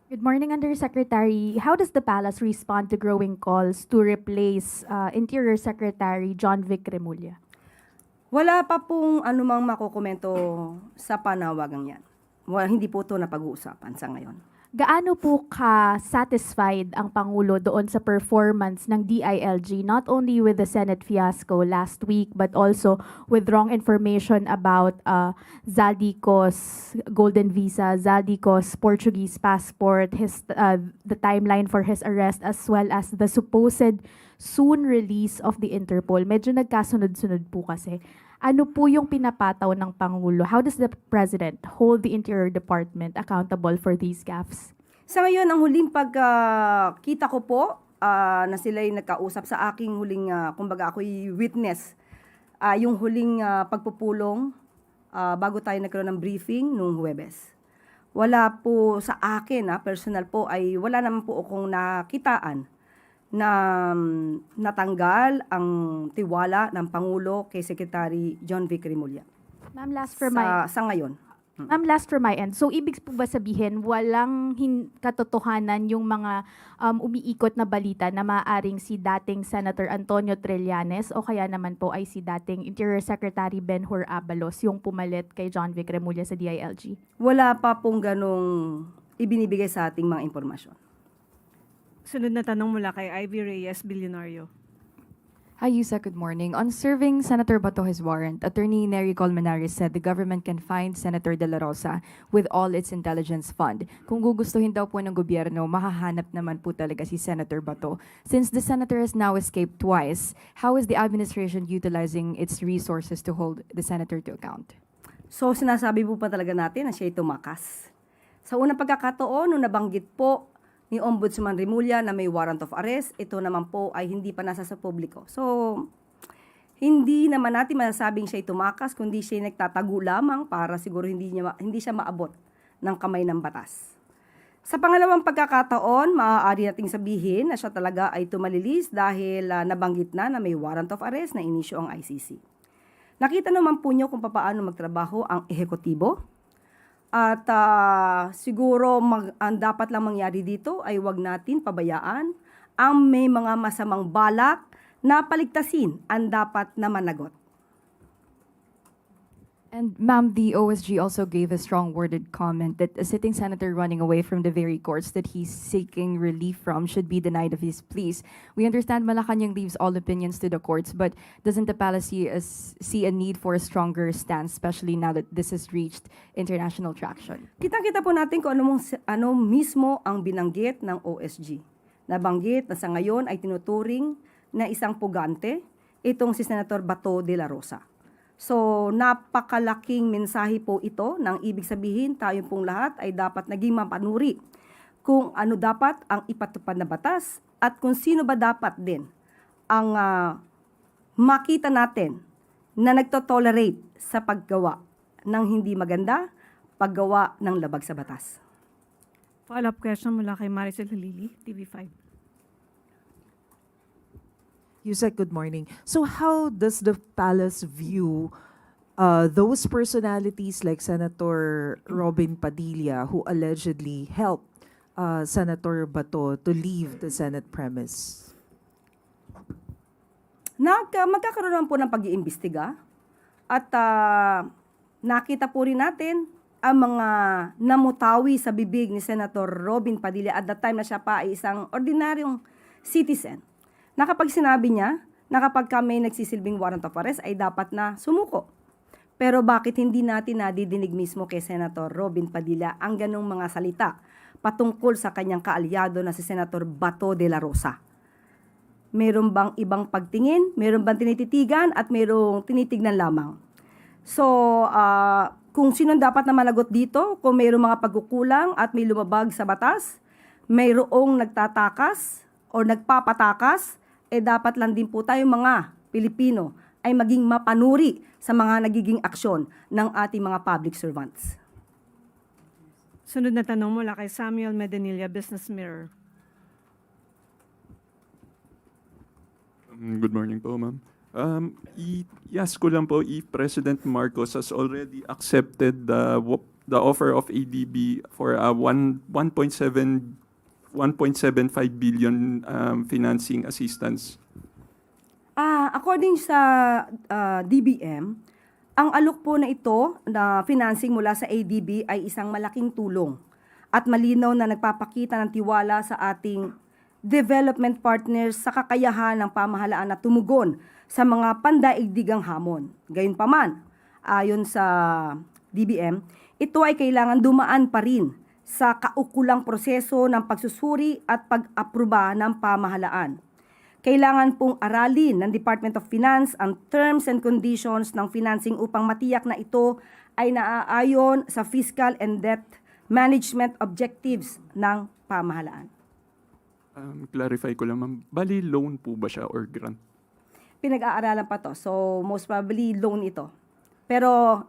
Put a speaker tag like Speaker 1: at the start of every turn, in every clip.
Speaker 1: Good morning, Undersecretary. How does the palace respond to growing calls to replace Interior Secretary John Vic Remulla?
Speaker 2: Wala pa pong anumang makokomento sa panawagang yan. Hindi po ito napag-uusapan sa ngayon.
Speaker 1: Gaano po ka-satisfied ang Pangulo doon sa performance ng DILG, not only with the Senate fiasco last week, but also with wrong information about Zaldico's golden visa, Zaldico's Portuguese passport, the timeline for his arrest, as well as the supposed soon release of the Interpol? Medyo nagkasunod-sunod po kasi. Ano po yung pinapataw ng Pangulo? How does the President hold the Interior Department accountable for these gaffes?
Speaker 2: Sa ngayon, ang huling pagkita ko po na sila'y nagkausap sa aking huling, kumbaga ako'y witness, yung huling pagpupulong bago tayo nagkaroon ng briefing nung Huwebes. Wala po sa akin, personal po, ay wala naman po akong nakitaan na natanggal ang tiwala ng Pangulo kay Secretary John Vic Remulla.
Speaker 1: Ma'am,
Speaker 2: Sa ngayon.
Speaker 1: Ma'am, last for my end. So, ibig po ba sabihin, walang katotohanan yung mga umiikot na balita na maaaring si dating Senator Antonio Trillanes o kaya naman po ay si dating Interior Secretary Benhur Abalos yung pumalit kay John Vic Remulla sa DILG?
Speaker 2: Wala pa pong ganong ibinibigay sa ating mga impormasyon.
Speaker 3: Sunod na tanong mula kay Ivy Reyes, Bilyonario.
Speaker 4: Hi, Yusek. Good morning. On serving Senator Bato his warrant, Attorney Nery Colmenares said the government can find Senator De La Rosa with all its intelligence fund. Kung gugustuhin daw po ng gobyerno, mahahanap naman po talaga si Senator Bato. Since the senator has now escaped twice, how is the administration utilizing its resources to hold the senator to account?
Speaker 2: So sinasabi po pa talaga natin na siya'y tumakas. Sa unang pagkakataon, nung nabanggit po ni Ombudsman Remulla na may warrant of arrest, ito naman po ay hindi pa nasa sa publiko. So, hindi naman natin masasabing siya'y tumakas, kundi siya'y nagtatago lamang para siguro hindi siya maabot ng kamay ng batas. Sa pangalawang pagkakataon, maaari nating sabihin na siya talaga ay tumalilis dahil nabanggit na may warrant of arrest na inisyo ang ICC. Nakita naman po niyo kung paano magtrabaho ang ehekutibo. At siguro ang dapat lang mangyari dito ay wag natin pabayaan ang may mga masamang balak na paligtasin ang dapat na managot.
Speaker 4: And ma'am, the OSG also gave a strong worded comment that a sitting senator running away from the very courts that he's seeking relief from should be denied of his pleas. We understand Malacanang leaves all opinions to the courts, but doesn't the palace see a need for a stronger stance, especially now that this has reached international traction?
Speaker 2: Kita-kita po natin kung ano mismo ang binanggit ng OSG. Nabanggit na sa ngayon ay tinuturing na isang pugante itong si Senator Bato de la Rosa. So, napakalaking mensahe po ito nang ibig sabihin tayo pong lahat ay dapat naging mapanuri kung ano dapat ang ipatupad na batas at kung sino ba dapat din ang makita natin na nagtotolerate sa paggawa ng hindi maganda, paggawa ng labag sa batas.
Speaker 3: Follow-up question mula kay Maricel Halili, TV5.
Speaker 5: Yusek, good morning. So how does the palace view those personalities like Senator Robin Padilla who allegedly helped Senator Bato to leave the Senate premise?
Speaker 2: Magkakaroon po ng pag-iimbestiga at nakita po rin natin ang mga namutawi sa bibig ni Senator Robin Padilla at that time na siya pa ay isang ordinaryong citizen. Na kapag sinabi niya na kapag kami nagsisilbing warrant of arrest ay dapat na sumuko. Pero bakit hindi natin nadidinig mismo kay Senator Robin Padilla ang ganong mga salita patungkol sa kanyang kaalyado na si Senator Bato de la Rosa? Meron bang ibang pagtingin? Meron bang tinititigan? At merong tinitignan lamang? So, kung sino dapat na managot dito, kung mayroong mga pagkukulang at may lumabag sa batas, mayroong nagtatakas o nagpapatakas, dapat lang din po tayo mga Pilipino ay maging mapanuri sa mga nagiging aksyon ng ating mga public servants.
Speaker 3: Sunod na tanong mula kay Samuel Medenilla, Business Mirror.
Speaker 6: Good morning po, ma'am. I-ask ko lang po if President Marcos has already accepted the offer of ADB for a 1.75 billion financing assistance.
Speaker 2: According sa DBM, ang alok po na ito na financing mula sa ADB ay isang malaking tulong at malinaw na nagpapakita ng tiwala sa ating development partners sa kakayahan ng pamahalaan na tumugon sa mga pandaigdigang hamon. Gayunpaman, ayon sa DBM, ito ay kailangan dumaan pa rin sa kaukulang proseso ng pagsusuri at pag-aproba ng pamahalaan. Kailangan pong aralin ng Department of Finance ang terms and conditions ng financing upang matiyak na ito ay naaayon sa fiscal and debt management objectives ng pamahalaan.
Speaker 6: Clarify ko lang, ma'am. Bali, loan po ba siya or grant?
Speaker 2: Pinag-aaralan pa to. So, most probably loan ito. Pero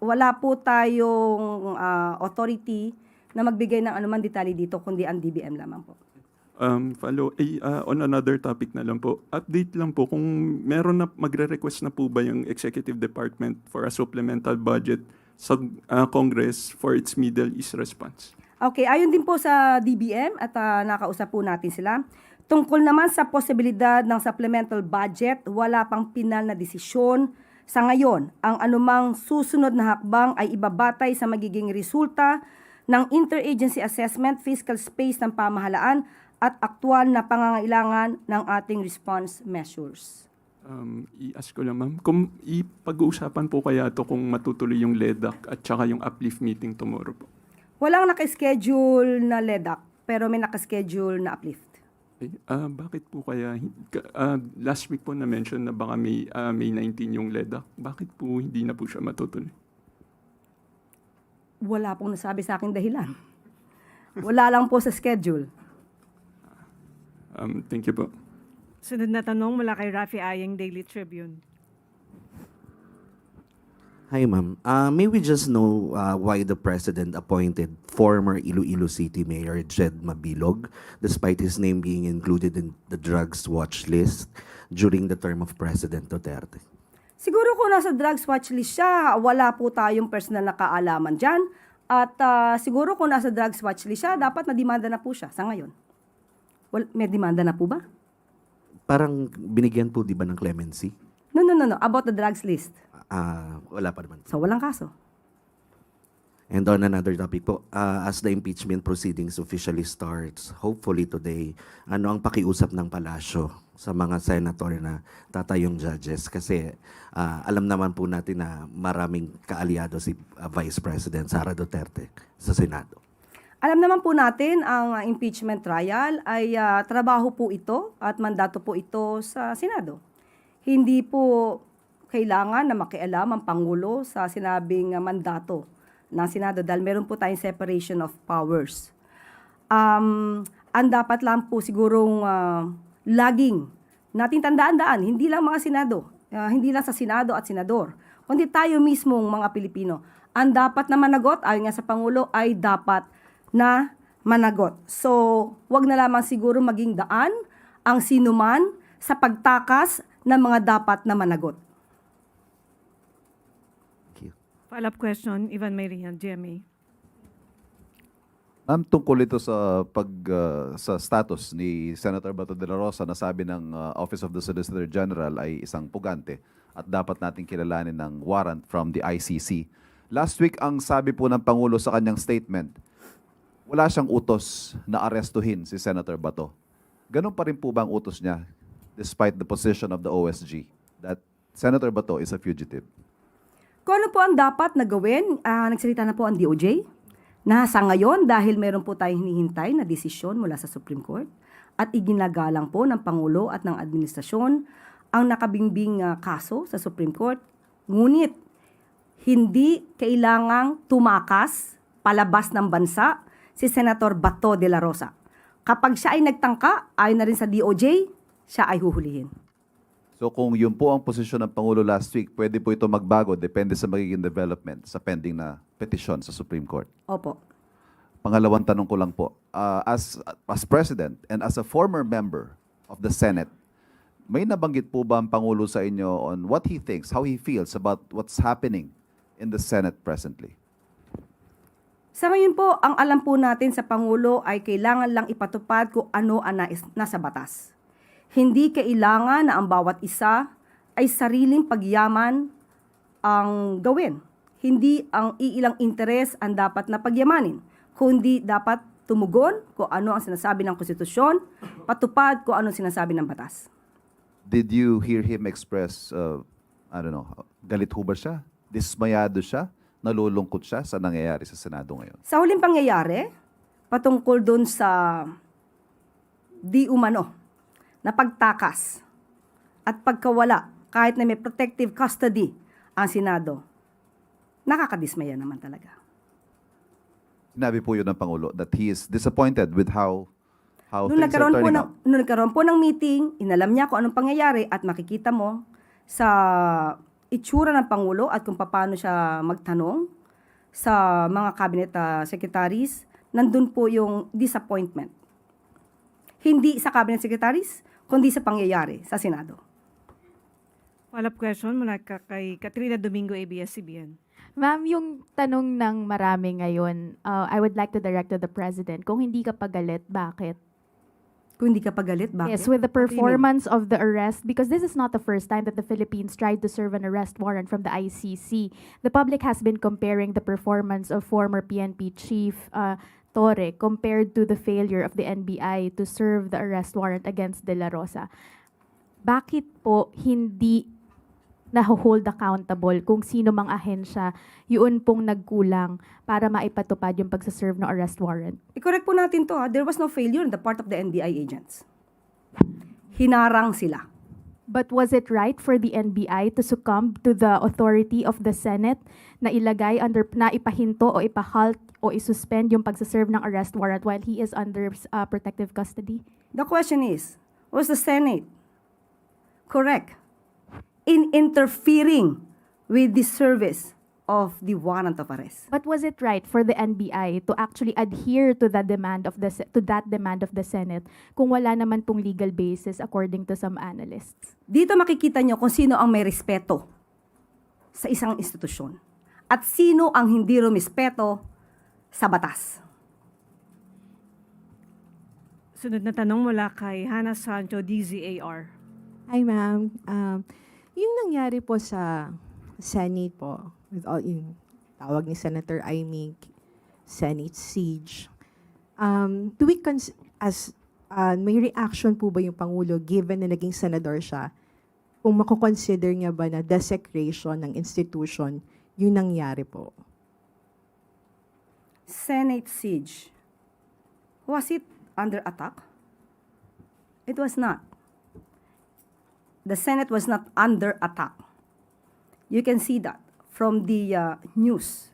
Speaker 2: wala po tayong authority na magbigay ng anuman detalye dito, kundi ang DBM lamang po.
Speaker 6: On another topic na lang po, update lang po kung meron na magre-request na po ba yung Executive Department for a supplemental budget sa Congress for its Middle East response.
Speaker 2: Okay, ayon din po sa DBM at nakausap po natin sila. Tungkol naman sa posibilidad ng supplemental budget, wala pang pinal na desisyon. Sa ngayon, ang anumang susunod na hakbang ay ibabatay sa magiging resulta ng interagency assessment, fiscal space ng pamahalaan at aktual na pangangailangan ng ating response measures.
Speaker 6: I-ask ko lang, ma'am, kung ipag-uusapan po kaya to kung matutuloy yung LEDAC at saka yung uplift meeting tomorrow po.
Speaker 2: Walang nakaschedule na LEDAC, pero may nakaschedule na uplift.
Speaker 6: Okay. Bakit po kaya, last week po na-mention na baka May 19 yung LEDAC. Bakit po hindi na po siya matutuloy?
Speaker 2: Wala pong nasabi sa akin dahilan. Wala lang po sa schedule.
Speaker 6: Thank you po.
Speaker 3: Sunod na tanong mula kay Rafi Ayeng, Daily Tribune.
Speaker 7: Hi, ma'am. May we just know why the president appointed former Iloilo City Mayor Jed Mabilog, despite his name being included in the drugs watch list during the term of President Duterte?
Speaker 2: Siguro kung nasa drugs watch list siya, wala po tayong personal na kaalaman dyan. At siguro kung nasa drugs watch list siya, dapat na-demanda na po siya sa ngayon. May demanda na po ba?
Speaker 7: Parang binigyan po, di ba, ng clemency?
Speaker 2: No. About the drugs list.
Speaker 7: Wala pa naman.
Speaker 2: So, walang kaso.
Speaker 7: And on another topic po, as the impeachment proceedings officially starts, hopefully today, ano ang pakiusap ng palasyo sa mga senator na tatayong judges? Kasi alam naman po natin na maraming kaalyado si Vice President Sara Duterte sa Senado.
Speaker 2: Alam naman po natin, ang impeachment trial ay trabaho po ito at mandato po ito sa Senado. Hindi po kailangan na makialam ang Pangulo sa sinabing mandato ng Senado dahil meron po tayong separation of powers. Ang dapat lang po sigurong laging nating tandaan-daan, hindi lang mga Senado, hindi lang sa Senado at Senador, kundi tayo mismong mga Pilipino. Ang dapat na managot, ayon nga sa Pangulo, ay dapat na managot. So, wag na lamang siguro maging daan ang sinuman sa pagtakas ng mga dapat na managot.
Speaker 3: Follow-up question, Ivan Mayrian, GMA.
Speaker 8: Ma'am, tungkol ito sa sa status ni Senator Bato de la Rosa na sabi ng Office of the Solicitor General ay isang pugante at dapat nating kilalanin ng warrant from the ICC. Last week, ang sabi po ng Pangulo sa kanyang statement, wala siyang utos na arestuhin si Senator Bato. Ganun pa rin po ba ang utos niya despite the position of the OSG that Senator Bato is a fugitive?
Speaker 2: Kung ano po ang dapat na gawin, nagsalita na po ang DOJ na sa ngayon dahil meron po tayong hinihintay na desisyon mula sa Supreme Court at iginagalang po ng Pangulo at ng administrasyon ang nakabingbing kaso sa Supreme Court. Ngunit hindi kailangang tumakas palabas ng bansa si Senator Bato de la Rosa. Kapag siya ay nagtangka, ayon na rin sa DOJ, siya ay huhulihin.
Speaker 8: So kung yun po ang posisyon ng Pangulo last week, pwede po ito magbago depende sa magiging development sa pending na petisyon sa Supreme Court.
Speaker 2: Opo.
Speaker 8: Pangalawang tanong ko lang po, as President and as a former member of the Senate, may nabanggit po ba ang Pangulo sa inyo on what he thinks, how he feels about what's happening in the Senate presently?
Speaker 2: Sa ngayon po, ang alam po natin sa Pangulo ay kailangan lang ipatupad kung ano ang nasa batas. Hindi kailangan na ang bawat isa ay sariling pagyaman ang gawin. Hindi ang iilang interes ang dapat na pagyamanin, kundi dapat tumugon kung ano ang sinasabi ng konstitusyon, patupad kung ano ang sinasabi ng batas.
Speaker 8: Did you hear him express, I don't know, galit ho ba siya? Dismayado siya? Nalulungkot siya sa nangyayari sa Senado ngayon?
Speaker 2: Sa huling pangyayari, patungkol dun sa di umano na pagtakas at pagkawala kahit na may protective custody ang Senado, nakakadismaya naman talaga.
Speaker 8: Sinabi po yun ng Pangulo that he is disappointed with how
Speaker 2: Nung
Speaker 8: things are turning out.
Speaker 2: nung nagkaroon po ng meeting, inalam niya kung anong pangyayari at makikita mo sa itsura ng Pangulo at kung paano siya magtanong sa mga cabinet secretaries, nandun po yung disappointment. Hindi sa cabinet secretaries, kundi sa pangyayari sa Senado.
Speaker 3: Follow-up question mula kay Katrina Domingo, ABS-CBN.
Speaker 1: Ma'am, yung tanong ng marami ngayon, I would like to direct to the President. Kung hindi ka pagalit, bakit?
Speaker 2: Kung hindi ka pagalit, bakit?
Speaker 1: Yes, with the
Speaker 2: What do you mean?
Speaker 1: performance of the arrest, because this is not the first time that the Philippines tried to serve an arrest warrant from the ICC. The public has been comparing the performance of former PNP Chief Torre compared to the failure of the NBI to serve the arrest warrant against De La Rosa. Bakit po hindi naho-hold accountable kung sino mang ahensya yun pong nagkulang para maipatupad yung pagsaserve ng arrest warrant?
Speaker 2: I-correct po natin to ha. There was no failure on the part of the NBI agents. Hinarang sila.
Speaker 1: But was it right for the NBI to succumb to the authority of the Senate na ilagay under, na ipahinto o ipahalt o isuspend yung pagsaserve ng arrest warrant while he is under protective custody?
Speaker 2: The question is, was the Senate correct in interfering with the service of the warrant of arrest?
Speaker 1: But was it right for the NBI to actually adhere to that demand of the Senate kung wala naman pong legal basis according to some analysts?
Speaker 2: Dito makikita nyo kung sino ang may respeto sa isang institusyon at sino ang hindi rumispeto sa batas.
Speaker 3: Sunod na tanong mula kay Hannah Sancho, DZAR.
Speaker 9: Hi, ma'am. Yung nangyari po sa Senate po, with all yung tawag ni Senator Amy, Senate siege, do we may reaction po ba yung Pangulo given na naging senador siya, kung mako-consider niya ba na desecration ng institution yung nangyari po?
Speaker 2: Senate siege. Was it under attack? It was not. The Senate was not under attack. You can see that from the news,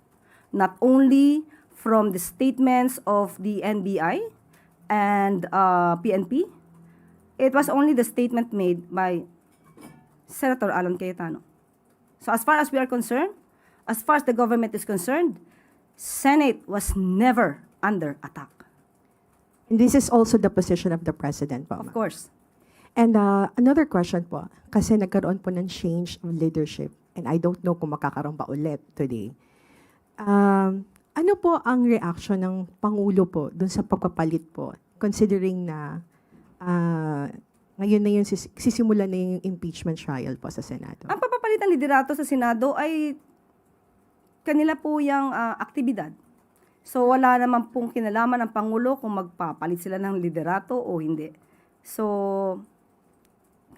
Speaker 2: not only from the statements of the NBI and PNP, it was only the statement made by Senator Alan Cayetano. So as far as we are concerned, as far as the government is concerned, Senate was never under attack.
Speaker 9: And this is also the position of the President po,
Speaker 2: Of
Speaker 9: ma'am.
Speaker 2: course.
Speaker 9: And another question po, kasi nagkaroon po ng change of leadership and I don't know kung makakaroon pa ulit today. Ano po ang reaction ng Pangulo po dun sa pagpapalit po, considering na ngayon na yung sisimula na yung impeachment trial po sa Senado?
Speaker 2: Ang papapalit ng liderato sa Senado ay kanila po yung aktibidad. So wala naman pong kinalaman ng Pangulo kung magpapalit sila ng liderato o hindi. So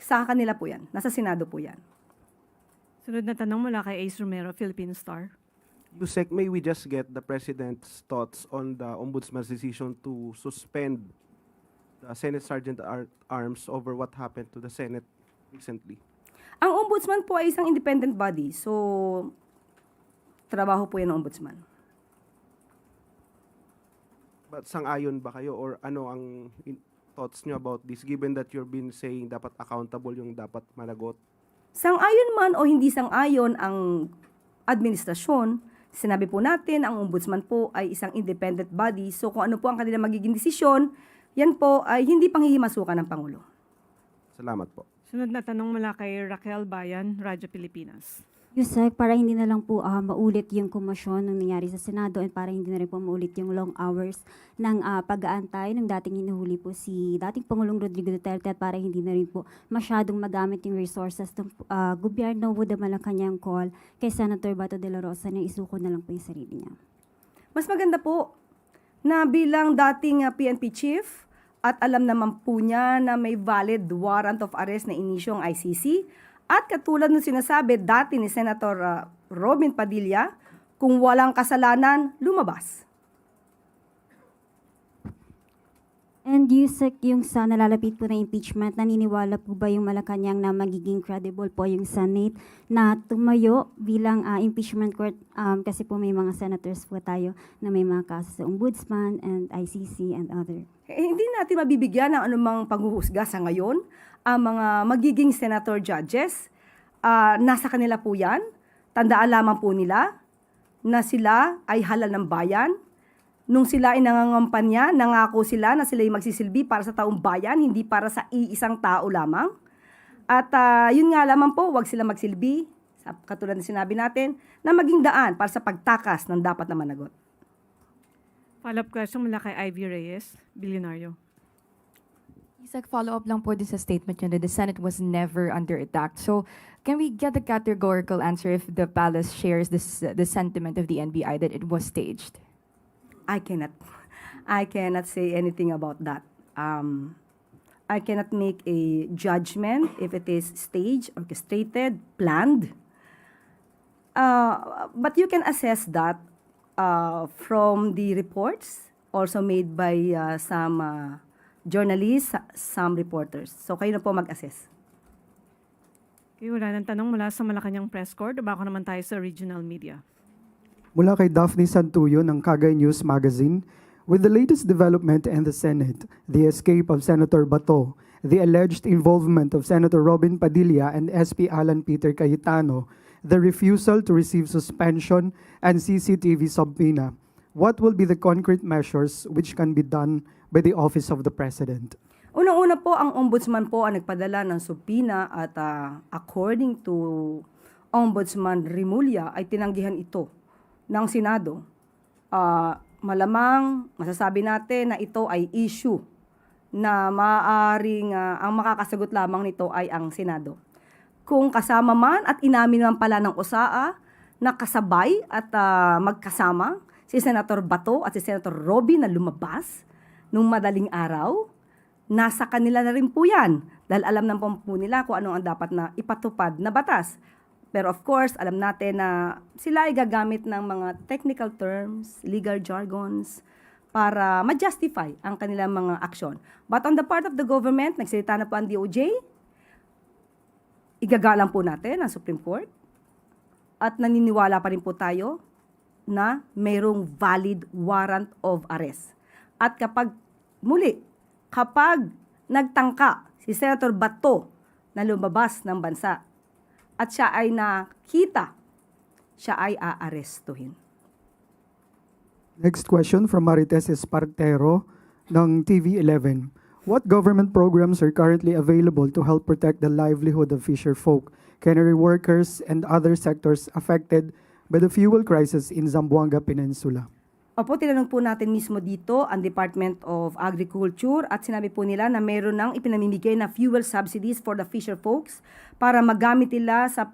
Speaker 2: sa kanila po yan. Nasa Senado po yan.
Speaker 3: Sunod na tanong mula kay Ace Romero, Philippine Star.
Speaker 10: Yusek, may we just get the President's thoughts on the Ombudsman's decision to suspend the Senate Sergeant at Arms over what happened to the Senate recently?
Speaker 2: Ang Ombudsman po ay isang independent body. So trabaho po yan ng Ombudsman.
Speaker 10: But sang-ayon ba kayo or ano ang thoughts nyo about this given that you've been saying dapat accountable yung dapat managot?
Speaker 2: Sang-ayon man o hindi sang-ayon ang administrasyon, sinabi po natin ang Ombudsman po ay isang independent body. So kung ano po ang kanilang magiging desisyon, yan po ay hindi panghihimasukan ng Pangulo.
Speaker 10: Salamat po.
Speaker 3: Sunod na tanong mula kay Raquel Bayan, Radyo Pilipinas.
Speaker 11: Yusek, para hindi na lang po maulit yung komosyon ng nangyari sa Senado and para hindi na rin po maulit yung long hours ng pag-aantay ng dating hinuhuli po si dating Pangulong Rodrigo Duterte at para hindi na rin po masyadong magamit yung resources ng gobyerno would the Malacanang call kay Senator Bato de la Rosa na isuko na lang po yung sarili niya.
Speaker 2: Mas maganda po na bilang dating PNP chief at alam naman po niya na may valid warrant of arrest na inisyo ang ICC at katulad ng sinasabi dati ni Senator Robin Padilla, kung walang kasalanan, lumabas.
Speaker 11: And Yusek, yung sa nalalapit po na impeachment, naniniwala po ba yung Malacanang na magiging credible po yung Senate na tumayo bilang impeachment court kasi po may mga senators po tayo na may mga kaso sa Ombudsman and ICC and other.
Speaker 2: Hindi natin mabibigyan ng anumang paghuhusga sa ngayon. Ang mga magiging senator judges, nasa kanila po yan. Tandaan lamang po nila na sila ay halal ng bayan. Nung sila ay nangangampanya, nangako sila na sila ay magsisilbi para sa taong bayan, hindi para sa iisang tao lamang. At yun nga lamang po, wag sila magsilbi, katulad na sinabi natin, na maging daan para sa pagtakas ng dapat na managot.
Speaker 3: Follow-up question mula kay Ivy Reyes, bilyonaryo.
Speaker 4: Isaac, follow-up lang po din sa statement nyo that the Senate was never under attack. So, can we get a categorical answer if the palace shares the sentiment of the NBI that it was staged?
Speaker 2: I cannot say anything about that. I cannot make a judgment if it is staged, orchestrated, planned. But you can assess that from the reports also made by some journalists, some reporters. So kayo na po mag-assess.
Speaker 3: Okay, wala nang tanong mula sa Malacanang Press Corps. Bako naman tayo sa regional media.
Speaker 12: Mula kay Daphne Santuyo ng Kagay News Magazine, with the latest development in the Senate, the escape of Senator Bato, the alleged involvement of Senator Robin Padilla and SP Alan Peter Cayetano, the refusal to receive suspension and CCTV subpoena, what will be the concrete measures which can be done by the Office of the President?
Speaker 2: Unang-una po, ang ombudsman po ang nagpadala ng subpoena at according to Ombudsman Rimulya ay tinanggihan ito ng Senado. Malamang masasabi natin na ito ay issue na maaaring ang makakasagot lamang nito ay ang Senado. Kung kasama man at inamin naman pala ng OSAA na kasabay at magkasama si Senator Bato at si Senator Robin na lumabas nung madaling araw, nasa kanila na rin po yan dahil alam naman po nila kung ano ang dapat na ipatupad na batas. Pero of course, alam natin na sila ay gagamit ng mga technical terms, legal jargons, para ma-justify ang kanilang mga aksyon. But on the part of the government, nagsalita na po ang DOJ, igagalang po natin ang Supreme Court, at naniniwala pa rin po tayo na mayroong valid warrant of arrest. At kapag nagtangka si Senator Bato na lumabas ng bansa, at siya ay nakita, siya ay aarestuhin.
Speaker 12: Next question from Marites Espartero ng TV11. What government programs are currently available to help protect the livelihood of fisher folk, cannery workers, and other sectors affected by the fuel crisis in Zamboanga Peninsula?
Speaker 2: Opo, tinanong po natin mismo dito ang Department of Agriculture at sinabi po nila na meron ng ipinamimigay na fuel subsidies for the fisher folks para magamit nila sa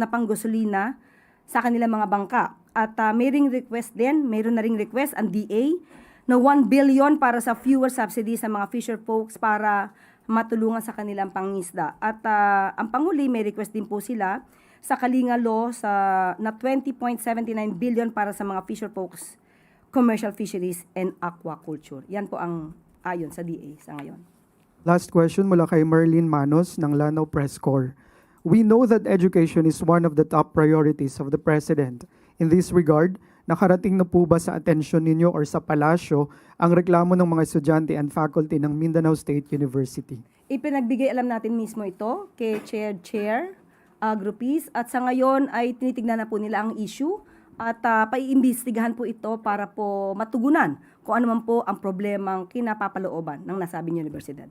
Speaker 2: panggasolina sa kanilang mga bangka. At mayroong request din, mayroon na ring request ang DA na 1 billion para sa fuel subsidies sa mga fisher folks para matulungan sa kanilang pangisda. At ang Panghuli, may request din po sila sa Kalinga Law na 20.79 billion para sa mga fisher folks, commercial fisheries, and aquaculture. Yan po ang ayon sa DA sa ngayon.
Speaker 12: Last question mula kay Merlin Manos ng Lanao Press Corps. We know that education is one of the top priorities of the President. In this regard, nakarating na po ba sa atensyon ninyo or sa palasyo ang reklamo ng mga estudyante and faculty ng Mindanao State University?
Speaker 2: Ipinagbigay alam natin mismo ito kay Chair Agrupis at sa ngayon ay tinitignan na po nila ang issue at paiimbestigahan po ito para po matugunan kung ano man po ang problemang kinapapalooban ng nasabing universidad.